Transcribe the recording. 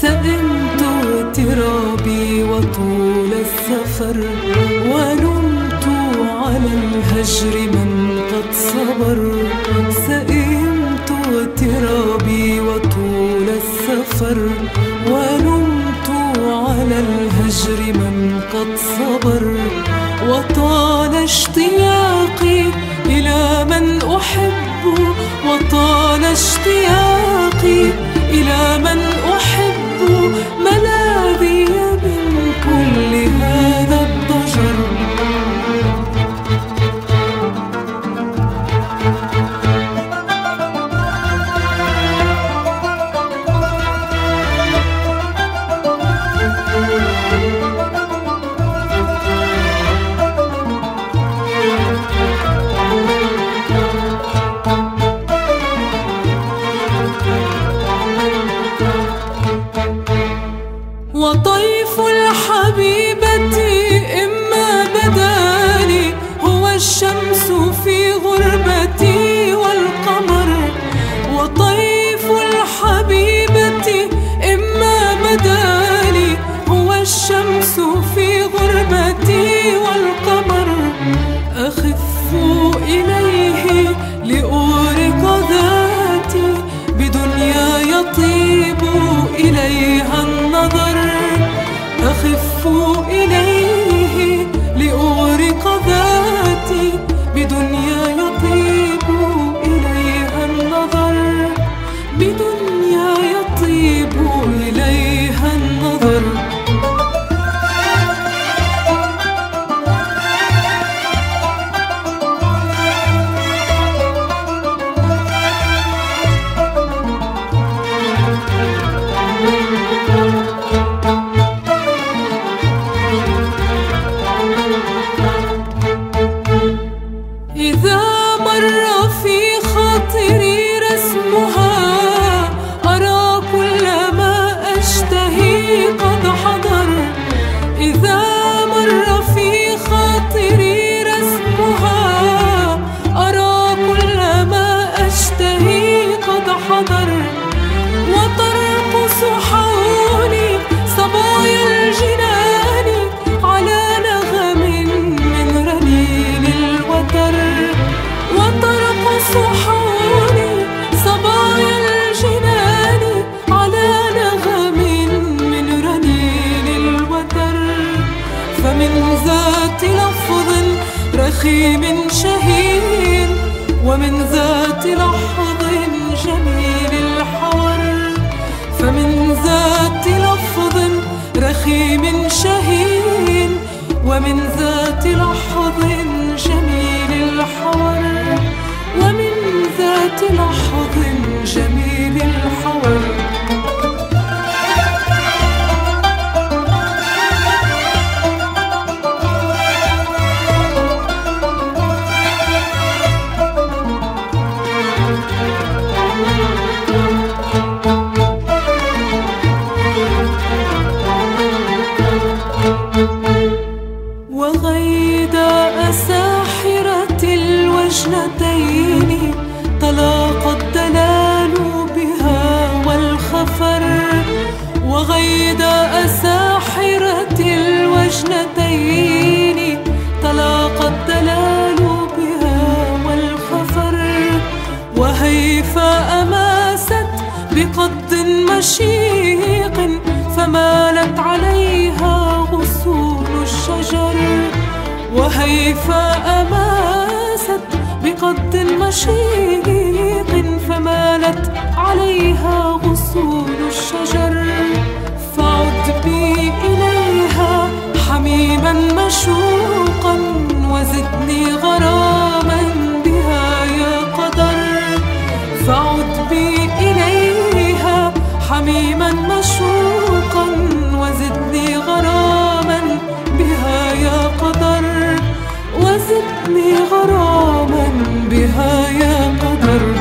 سئمت اغترابي وطول السفر، ونمت على الهجر من قد صبر. سئمت اغترابي وطول السفر، ونمت على الهجر من قد صبر. وطال اشتياقي إلى من أحب، وطال اشتياقي إلى من أحب. ملاذي من كل هذا الضجر. وطيف الحبيبة إما بدالي هو الشمس في غربتي والقمر. وطيف الحبيبة إما بدالي هو الشمس في غربتي والقمر. أخف إليه لأورق ذاتي بدنيا يطيب إليها النظر. أخف إليه لأورق ذاتي بدنيا يطيب إليها النظر. بدنيا يطيب إليها النظر. إذا مر في خاطري رسمها أرى كل ما أشتهي قد حضر. إذا مر في خاطري رسمها أرى كل ما أشتهي قد حضر. وترقص حولي صبايا الجنان على نغم من رنين الوتر. وترقص حولي صبايا الجنان على نغم من رنين الوتر. فمن ذات لفظ رخيم شهين، ومن ذات لحظ جميل الحور. فمن ذات لفظ رخيم شهين، ومن ذات لحظ جميل الحور. ومن ذات لحظ جميل الحور. وغيد ساحرة الوجنتين تلاقى الدلال بها والخفر. وغيد ساحرة الوجنتين تلاقى الدلال بها والخفر. وهيف أماست بقد مشيق فمالت عليها غصون الشجر. وهيف أماست بقد مشيق فمالت عليها غصون الشجر. فعد بي إليها حميما مشوقا، وزدني غراما بها يا قدر. فعد بي إليها حميما مشوقا، وزدني غراما بها زدني غراما بها يا قدر.